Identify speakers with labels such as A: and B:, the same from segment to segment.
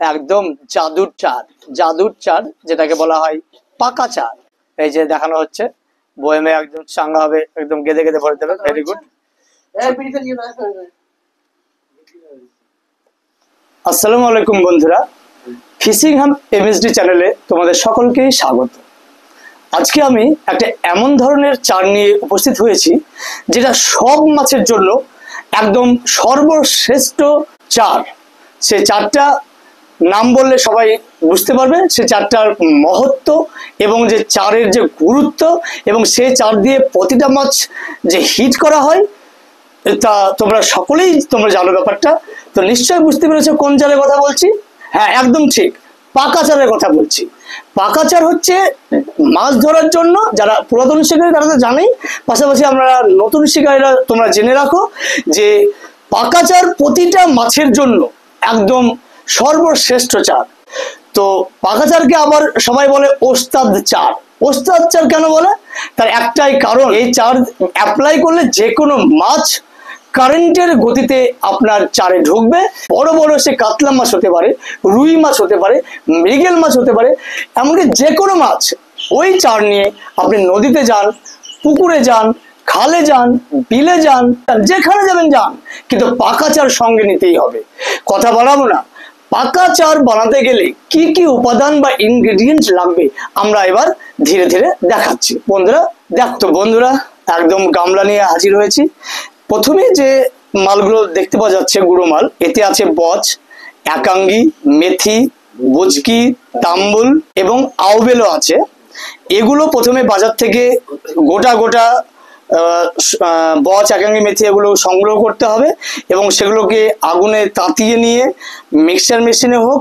A: একদম জাদুর চার যেটাকে বলা হয় পাকা চার। এই যে দেখানো হচ্ছে বয়েমে একদম চাঙ্গা হবে, একদম গেদে গেদে ভরে দেবে। Very good. আসসালামু আলাইকুম বন্ধুরা, ফিশিং হাব এমএসডি চ্যানেলে তোমাদের সকলকেই স্বাগত। আজকে আমি একটা এমন ধরনের চার নিয়ে উপস্থিত হয়েছি যেটা সব মাছের জন্য একদম সর্বশ্রেষ্ঠ চার। সে চারটা নাম বললে সবাই বুঝতে পারবে, সে চারটার মহত্ব এবং যে চারের যে গুরুত্ব, এবং সে চার দিয়ে প্রতিটা মাছ যে হিট করা হয় তা তোমরা সকলেই জানো ব্যাপারটা। তো নিশ্চয়ই বুঝতে পেরেছো কোন চারের কথা বলছি। হ্যাঁ, একদম ঠিক, পাকা চারের কথা বলছি। পাকা চার হচ্ছে মাছ ধরার জন্য যারা পুরাতন শিকারী তারা তো জানেই, পাশাপাশি আমরা নতুন শিকারীরা তোমরা জেনে রাখো যে পাকা চার প্রতিটা মাছের জন্য একদম সর্বশ্রেষ্ঠ চার। তো পাকা চারকে আবার সবাই বলে ওস্তাদ চার। ওস্তাদ চার কেন বলে? তার একটাই কারণ, এই চার অ্যাপ্লাই করলে যে কোনো মাছ কারেন্টের গতিতে আপনার চারে ঢুকবে। বড় বড় সে কাতলা মাছ হতে পারে, রুই মাছ হতে পারে, মৃগেল মাছ হতে পারে, এমনকি যে কোনো মাছ ওই চার নিয়ে আপনি নদীতে যান, পুকুরে যান, খালে যান, বিলে যান, যেখানে যাবেন যান, কিন্তু পাকা চার সঙ্গে নিতেই হবে। কথা বাড়াবো না, পাকা চার বানাতে গেলে কি কি উপাদান বা ইনগ্রেডিয়েন্টস লাগবে আমরা এবার ধীরে ধীরে দেখাচ্ছি। বন্ধুরা দেখ, তো বন্ধুরা একদম গামলা নিয়ে হাজির হয়েছি। প্রথমে যে মালগুলো দেখতে পাওয়া যাচ্ছে গুঁড়ো মাল, এতে আছে বচ, একাঙ্গি, মেথি, বুচকি, তাম্বুল এবং আউবেলও আছে। এগুলো প্রথমে বাজার থেকে গোটা গোটা বচ, একাঙ্গি, মেথি এগুলো সংগ্রহ করতে হবে এবং সেগুলোকে আগুনে তাতিয়ে নিয়ে মিক্সচার মেশিনে হোক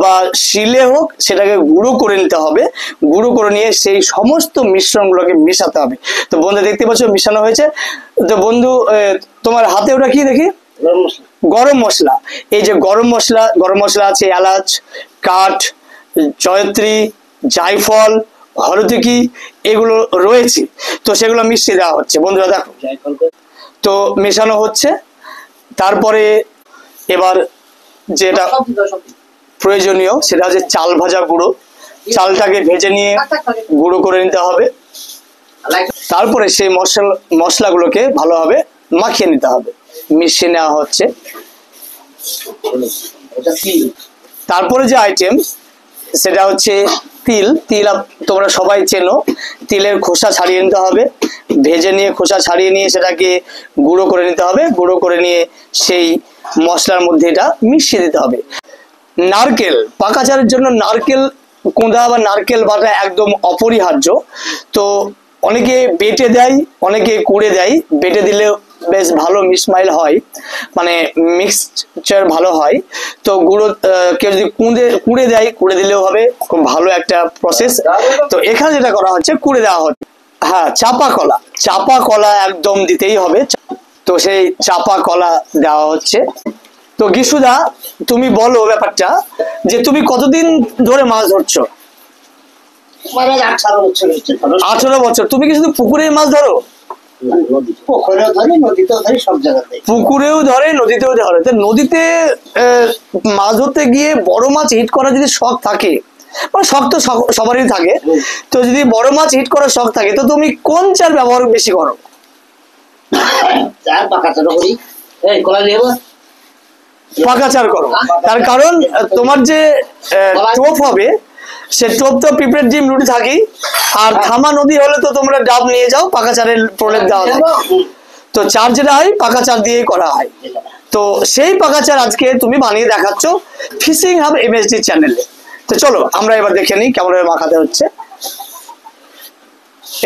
A: বা শিলে হোক সেটাকে গুঁড়ো করে নিতে হবে। গুঁড়ো করে নিয়ে সেই সমস্ত মিশ্রণগুলোকে মেশাতে হবে। তো বন্ধু দেখতে পাচ্ছ মেশানো হয়েছে। তো বন্ধু তোমার হাতে ওটা কি দেখি? গরম মশলা। এই যে গরম মশলা আছে এলাচ, কাঠ, জয়ত্রী, জায়ফল, হলদিকি এগুলো রয়েছে। তো সেগুলো মিশিয়ে দেওয়া হচ্ছে। বন্ধুরা দেখো, তো মেশানো হচ্ছে। তারপরে এবার যেটা প্রয়োজনীয় সেটা হচ্ছে চাল ভাজা গুঁড়ো। চালটাকে ভেজে নিয়ে গুঁড়ো করে নিতে হবে। তারপরে সেই মশলাগুলোকে ভালোভাবে মাখিয়ে নিতে হবে, মিশিয়ে নেওয়া হচ্ছে। তারপরে যে আইটেম সেটা হচ্ছে তিল। তোমরা সবাই চেনো। তিলের খোসা ছাড়িয়ে নিতে হবে, ভেজে নিয়ে খোসা ছাড়িয়ে নিয়ে সেটাকে গুঁড়ো করে নিতে হবে। গুঁড়ো করে নিয়ে সেই মশলার মধ্যে এটা মিশিয়ে দিতে হবে। নারকেল, পাকা চারের জন্য নারকেল কোঁদা বা নারকেল বাটা একদম অপরিহার্য। তো অনেকে বেটে দেয়, অনেকে কুড়ে দেয়। বেটে দিলে বেশ ভালো মিসমাইল হয়, মানে মিক্সচার ভালো হয়। তো গুঁড়ো কেউ যদি কুড়ে দেয়, কুড়ে দিলেও হবে, খুব ভালো একটা প্রসেস। তো এখানে যেটা করা হচ্ছে কুড়ে দেওয়া হচ্ছে। হ্যাঁ, চাপা কলা একদম দিতেই হবে। তো সেই চাপা কলা দেওয়া হচ্ছে। তো গিসুদা, তুমি বলো ব্যাপারটা যে তুমি কতদিন ধরে মাছ ধরছো? 18 বছর। তুমি কি শুধু পুকুরে মাছ ধরো? পুকুরেও ধরে, নদীতেও ধরে। তো নদীতে মাছ ধরতে গিয়ে বড় মাছ হিট করা যদি শখ থাকে, মানে শখ তো সবারই থাকে, তো যদি বড় মাছ হিট করার শখ থাকে তো তুমি কোন চার ব্যবহার বেশি করো? পাকা চার করো। তার কারণ তোমার যে টোপ হবে সে টোপ তো পিঁপড়ের ডিম রুটি থাকি, আর থামা নদী হলে তো তোমরা ডাব নিয়ে যাও, পাকা চারের প্রলেপ দেওয়া থাকে। তো চার যেটা হয় পাকা চার দিয়েই করা হয়। তো সেই পাকা চার আজকে তুমি বানিয়ে দেখাচ্ছ ফিশিং হাব এমএসডি চ্যানেলে। তো চলো আমরা এবার দেখে নিই কেমন ভাবে মাখাতে হচ্ছে।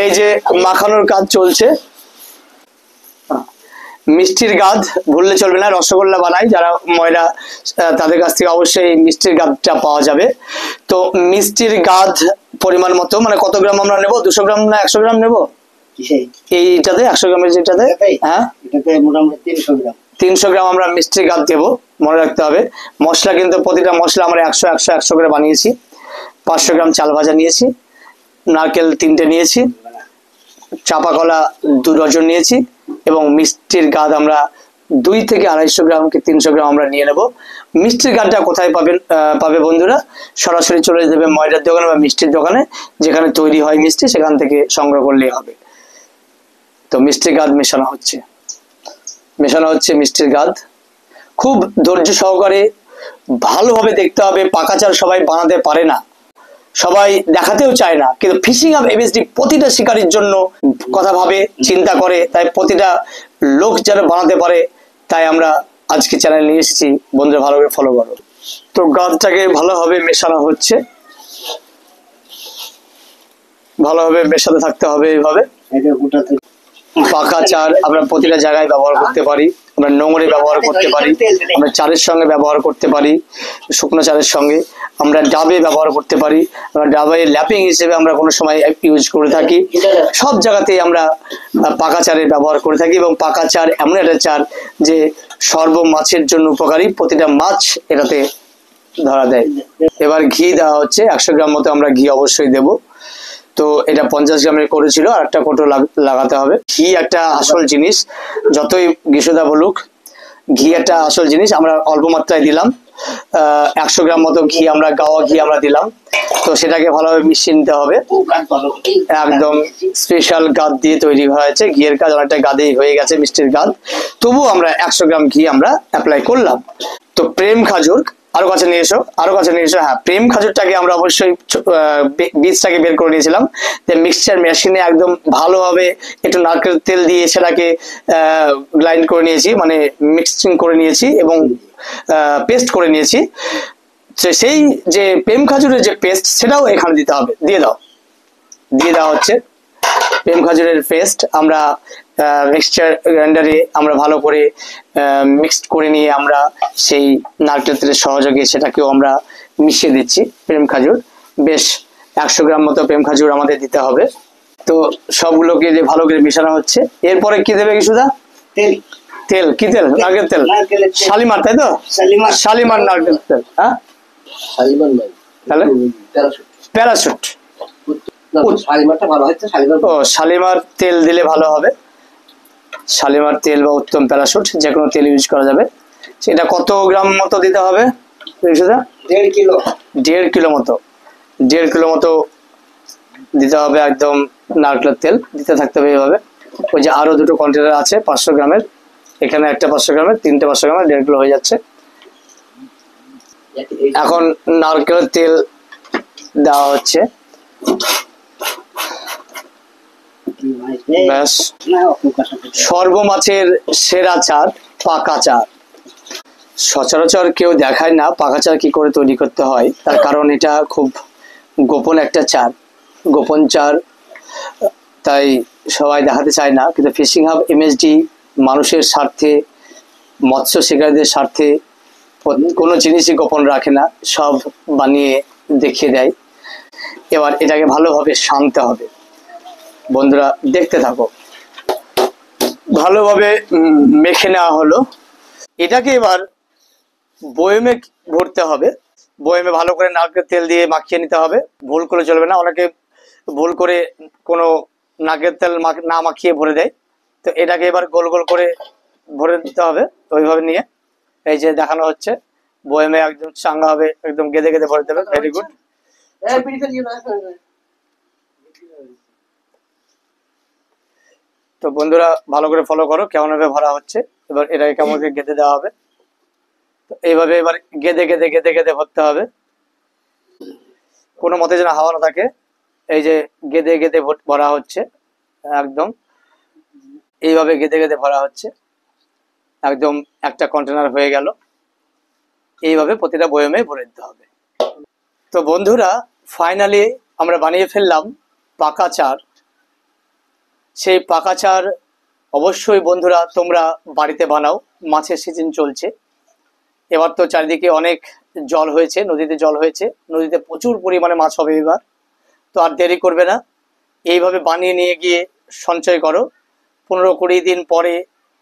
A: এই যে মাখানোর কাজ চলছে। মিষ্টির গাদ ভুললে চলবে না, রসগোল্লা বানাই যারা ময়রা তাদের কাছ থেকে অবশ্যই মিষ্টির গাদটা পাওয়া যাবে। তো মিষ্টির গাদ পরিমাণ মতো, মানে কত গ্রাম আমরা নেবো? 200 গ্রাম না 100 গ্রাম নেবো? এইটাতে 100 গ্রামের যেটাতে, হ্যাঁ মোটামুটি 300 গ্রাম আমরা মিষ্টির গাদ দেবো, মনে রাখতে হবে। মশলা কিন্তু প্রতিটা মশলা আমরা 100 করে বানিয়েছি। 500 গ্রাম চাল ভাজা নিয়েছি, নারকেল 3টে নিয়েছি, চাপা কলা 2 ডজন নিয়েছি এবং মিষ্টির গাদ আমরা 2 থেকে 250 গ্রাম কি 300 গ্রাম আমরা নিয়ে নেব। মিষ্টির গাদটা কোথায় পাবে বন্ধুরা? সরাসরি চলে যাবে ময়দার দোকানে বা মিষ্টির দোকানে, যেখানে তৈরি হয় মিষ্টি, সেখান থেকে সংগ্রহ করলেই হবে। তো মিষ্টির গাদ মেশানো হচ্ছে মিষ্টির গাদ। খুব ধৈর্য সহকারে ভালোভাবে দেখতে হবে। পাকা চাল সবাই বানাতে পারে না, সবাই দেখাতেও চায় না, কিন্তু ফিশিং হাব এমএসডি প্রতিটা শিকারীর জন্য কথা ভাবে, চিন্তা করে, তাই প্রতিটা লোক যেন বানাতে পারে, তাই আমরা আজকে চ্যানেল নিয়ে এসেছি। বন্ধুরা ভালো করে ফলো করো। তো গাদটাকে ভালোভাবে মেশানো হচ্ছে, ভালোভাবে মেশাতে থাকতে হবে। এইভাবে পাকা চার আমরা প্রতিটা জায়গায় ব্যবহার করতে পারি, আমরা নোংরে ব্যবহার করতে পারি, আমরা চালের সঙ্গে ব্যবহার করতে পারি, শুকনো চালের সঙ্গে আমরা ডাবে ব্যবহার করতে পারি, আমরা ডাবে ল্যাপিং হিসেবে আমরা কোনো সময় ইউজ করে থাকি। সব জায়গাতেই আমরা পাকা চারের ব্যবহার করে থাকি, এবং পাকা চার এমন একটা চার যে সর্ব মাছের জন্য উপকারী, প্রতিটা মাছ এটাতে ধরা দেয়। এবার ঘি দেওয়া হচ্ছে 100 গ্রাম মতো, আমরা ঘি অবশ্যই দেব। তো এটা 50 গ্রামের করেছিল, আর একটা কোটো লাগাতে হবে। ঘি একটা আসল জিনিস, যতই গিসুদা বলুক, ঘি একটা আসল জিনিস। আমরা অল্প মাত্রায় দিলাম 100 গ্রাম মতো ঘি, আমরা গাওয়া ঘি আমরা দিলাম। তো সেটাকে ভালোভাবে মিশিয়ে নিতে হবে। একদম স্পেশাল গাদ দিয়ে তৈরি হয়েছে, ঘিয়ের কাজ অনেকটা গাদেই হয়ে গেছে, মিষ্টির গাদ। তবু আমরা 100 গ্রাম ঘি আমরা অ্যাপ্লাই করলাম। তো প্রেম খাজুর আরো কাছে নিয়ে এসো। হ্যাঁ, প্রেম খাজুরটাকে আমরা অবশ্যই বীজটাকে বের করে নিয়েছিলাম, মিক্সচার মেশিনে একদম ভালোভাবে একটু নারকেল তেল দিয়ে সেটাকে গ্রাইন্ড করে নিয়েছি, মানে মিক্সিং করে নিয়েছি এবং পেস্ট করে নিয়েছি। সেই যে প্রেম খাজুরের যে পেস্ট, সেটাও এখানে দিতে হবে। দিয়ে দেওয়া হচ্ছে প্রেম খাজুরের পেস্ট। আমরা মিক্সচার গ্রাইন্ডারে আমরা ভালো করে মিক্সড করে নিয়ে আমরা সেই নারকেল তেলের সহযোগে সেটাকেও আমরা মিশিয়ে দিচ্ছি। প্রেম খাজুর বেশ 100 গ্রাম মতো প্রেম খাজুর আমাদের দিতে হবে। তো সবগুলোকে যে ভালো করে মেশানো হচ্ছে। এরপরে কি দেবে কিছুদা? তেল। কি তেল? নারকেল তেল, শালিমার, তাই তো? শালিমার নারকেল তেল। হ্যাঁ, তাহলে প্যারাশুট। শালিমার তেল দিলে ভালো হবে। শালিমার তেল বা উত্তম প্যারাশুট, যে কোনো তেল ইউজ করা যাবে। সেটা কত গ্রাম মতো দিতে হবে? 1.5 কিলো। 1.5 কিলো মতো, 1.5 কিলো মতো দিতে হবে একদম নারকেলের তেল। দিতে থাকতে হবে এইভাবে। ওই যে আরো দুটো কন্টেনার আছে 500 গ্রামের, এখানে একটা 500 গ্রামের, তিনটে 500 গ্রামের, 1.5 কিলো হয়ে যাচ্ছে। এখন নারকেলের তেল দেওয়া হচ্ছে। ব্যাস, সর্বমাছের সেরা চার পাকা চার। সচরাচর কেউ দেখায় না পাকা চার কি করে তৈরি করতে হয়, তার কারণ এটা খুব গোপন একটা চার, গোপন চার, তাই সবাই দেখাতে চায় না। কিন্তু ফিশিং হাব এমএসডি মানুষের স্বার্থে, মৎস্য শিকারীদের স্বার্থে কোনো জিনিসই গোপন রাখে না, সব বানিয়ে দেখিয়ে দেয়। এবার এটাকে ভালোভাবে শানতে হবে। বন্ধুরা দেখতে থাকো। ভালোভাবে মেখে নেওয়া হলো। এটাকে এবার বয়মে ভরতে হবে। বয়মে ভালো করে নারকেল তেল দিয়ে মাখিয়ে নিতে হবে। ভুল করে চলবে না, অনেকে ভুল করে কোনো নারকেল তেল না মাখিয়ে ভরে দেয়। তো এটাকে এবার গোল গোল করে ভরে দিতে হবে। ওইভাবে নিয়ে এই যে দেখানো হচ্ছে, বয়মে একদম চাঙ্গা হবে, একদম গেদে গেদে ভরে দেবে। Very good. তো বন্ধুরা ভালো করে ফলো করো কেমন ভাবে ভরা হচ্ছে। এবার এটাকে কেমন করে গেঁথে দেওয়া হবে। তো এইভাবে এবার গেঁথে গেঁথে গেঁথে গেঁথে ভরতে হবে, কোনো মতে যেন হাওয়া না থাকে। এই যে গেঁথে গেঁথে ভরা হচ্ছে, একদম এইভাবে গেঁথে গেঁথে ভরা হচ্ছে। একদম একটা কন্টেনার হয়ে গেল। এইভাবে প্রতিটা বয়মে ভরে দিতে হবে। তো বন্ধুরা ফাইনালি আমরা বানিয়ে ফেললাম পাকা চার। সেই পাকা চার অবশ্যই বন্ধুরা তোমরা বাড়িতে বানাও। মাছের সিজন চলছে, এবার তো চারিদিকে অনেক জল হয়েছে, নদীতে জল হয়েছে, নদীতে প্রচুর পরিমাণে মাছ হবে এবার। তো আর দেরি করবে না, এইভাবে বানিয়ে নিয়ে গিয়ে সঞ্চয় করো। 15-20 দিন পরে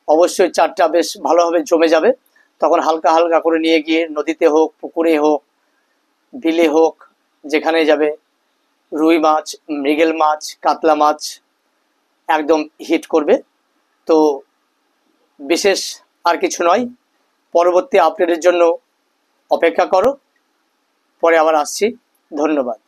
A: অবশ্যই চারটা বেশ ভালোভাবে জমে যাবে। তখন হালকা হালকা করে নিয়ে গিয়ে নদীতে হোক, পুকুরে হোক, বিলে হোক, যেখানে যাবে, রুই মাছ, মৃগেল মাছ, কাতলা মাছ একদম হিট করবে। তো বিশেষ আর কিছু নয়। পরবর্তী আপডেটের জন্য অপেক্ষা করো, পরে আবার আসছি। ধন্যবাদ।